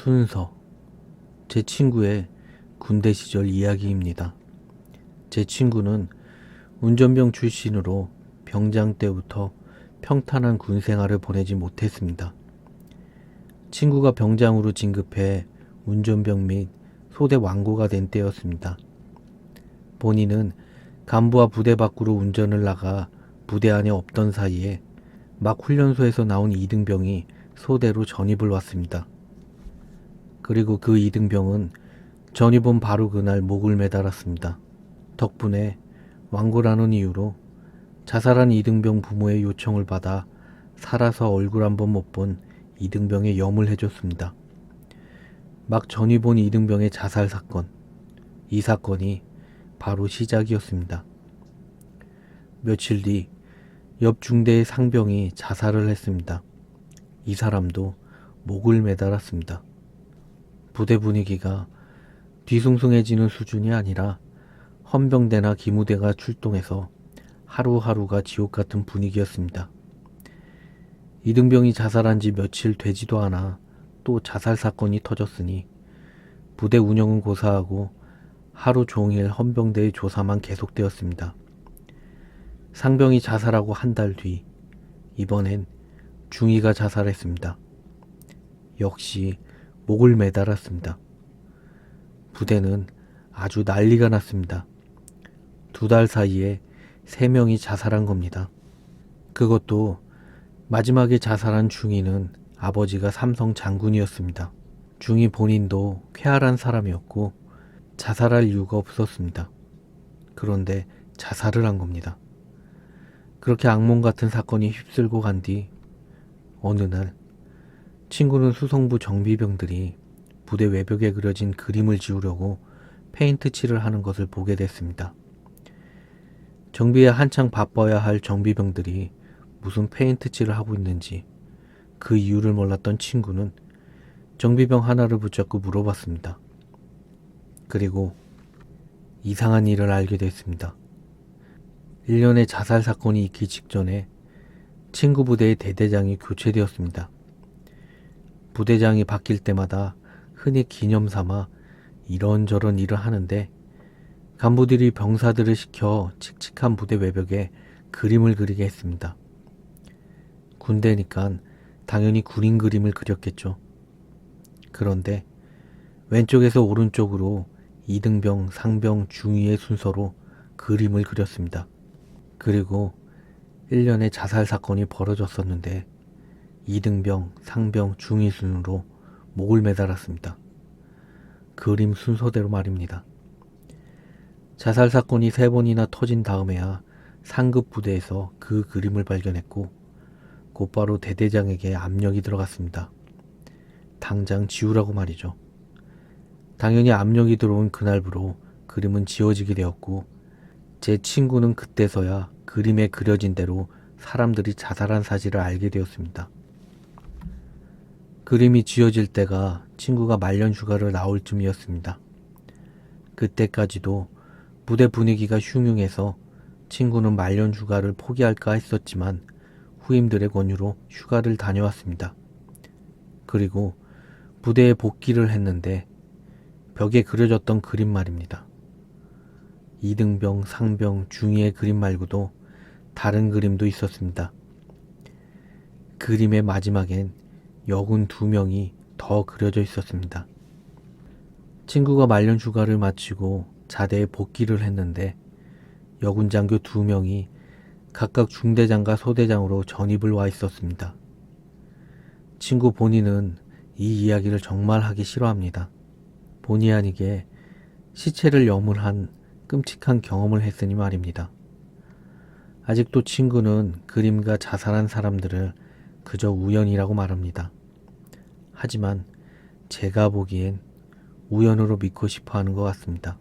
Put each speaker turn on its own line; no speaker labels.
순서. 제 친구의 군대 시절 이야기입니다. 제 친구는 운전병 출신으로 병장 때부터 평탄한 군 생활을 보내지 못했습니다. 친구가 병장으로 진급해 운전병 및 소대 완고가 된 때였습니다. 본인은 간부와 부대 밖으로 운전을 나가 부대 안에 없던 사이에 막 훈련소에서 나온 이등병이 소대로 전입을 왔습니다. 그리고 그 이등병은 전입 온 바로 그날 목을 매달았습니다. 덕분에 완고라는 이유로 자살한 이등병 부모의 요청을 받아 살아서 얼굴 한번 못 본 이등병의 염을 해줬습니다. 막 전입 온 이등병의 자살 사건, 이 사건이 바로 시작이었습니다. 며칠 뒤 옆 중대의 상병이 자살을 했습니다. 이 사람도 목을 매달았습니다. 부대 분위기가 뒤숭숭해지는 수준이 아니라 헌병대나 기무대가 출동해서 하루하루가 지옥 같은 분위기였습니다. 이등병이 자살한 지 며칠 되지도 않아 또 자살 사건이 터졌으니 부대 운영은 고사하고 하루 종일 헌병대의 조사만 계속되었습니다. 상병이 자살하고 한 달 뒤 이번엔 중위가 자살했습니다. 역시 목을 매달았습니다. 부대는 아주 난리가 났습니다. 2달 사이에 3명이 자살한 겁니다. 그것도 마지막에 자살한 중위는 아버지가 삼성 장군이었습니다. 중위 본인도 쾌활한 사람이었고 자살할 이유가 없었습니다. 그런데 자살을 한 겁니다. 그렇게 악몽 같은 사건이 휩쓸고 간 뒤 어느 날 친구는 수송부 정비병들이 부대 외벽에 그려진 그림을 지우려고 페인트 칠을 하는 것을 보게 됐습니다. 정비에 한창 바빠야 할 정비병들이 무슨 페인트 칠을 하고 있는지 그 이유를 몰랐던 친구는 정비병 하나를 붙잡고 물어봤습니다. 그리고 이상한 일을 알게 됐습니다. 1년의 자살 사건이 있기 직전에 친구 부대의 대대장이 교체되었습니다. 부대장이 바뀔 때마다 흔히 기념 삼아 이런저런 일을 하는데 간부들이 병사들을 시켜 칙칙한 부대 외벽에 그림을 그리게 했습니다. 군대니까 당연히 군인 그림을 그렸겠죠. 그런데 왼쪽에서 오른쪽으로 이등병, 상병, 중위의 순서로 그림을 그렸습니다. 그리고 1년에 자살 사건이 벌어졌었는데 이등병, 상병, 중위 순으로 목을 매달았습니다. 그림 순서대로 말입니다. 자살 사건이 3번이나 터진 다음에야 상급 부대에서 그 그림을 발견했고 곧바로 대대장에게 압력이 들어갔습니다. 당장 지우라고 말이죠. 당연히 압력이 들어온 그날부로 그림은 지워지게 되었고 제 친구는 그때서야 그림에 그려진 대로 사람들이 자살한 사실을 알게 되었습니다. 그림이 지워질 때가 친구가 말년 휴가를 나올 쯤이었습니다. 그때까지도 부대 분위기가 흉흉해서 친구는 말년 휴가를 포기할까 했었지만 후임들의 권유로 휴가를 다녀왔습니다. 그리고 부대에 복귀를 했는데 벽에 그려졌던 그림 말입니다. 이등병, 상병, 중위의 그림 말고도 다른 그림도 있었습니다. 그림의 마지막엔 여군 2명이 더 그려져 있었습니다. 친구가 말년 휴가를 마치고 자대에 복귀를 했는데 여군 장교 2명이 각각 중대장과 소대장으로 전입을 와 있었습니다. 친구 본인은 이 이야기를 정말 하기 싫어합니다. 본의 아니게 시체를 염을한 끔찍한 경험을 했으니 말입니다. 아직도 친구는 그림과 자살한 사람들을 그저 우연이라고 말합니다. 하지만 제가 보기엔 우연으로 믿고 싶어 하는 것 같습니다.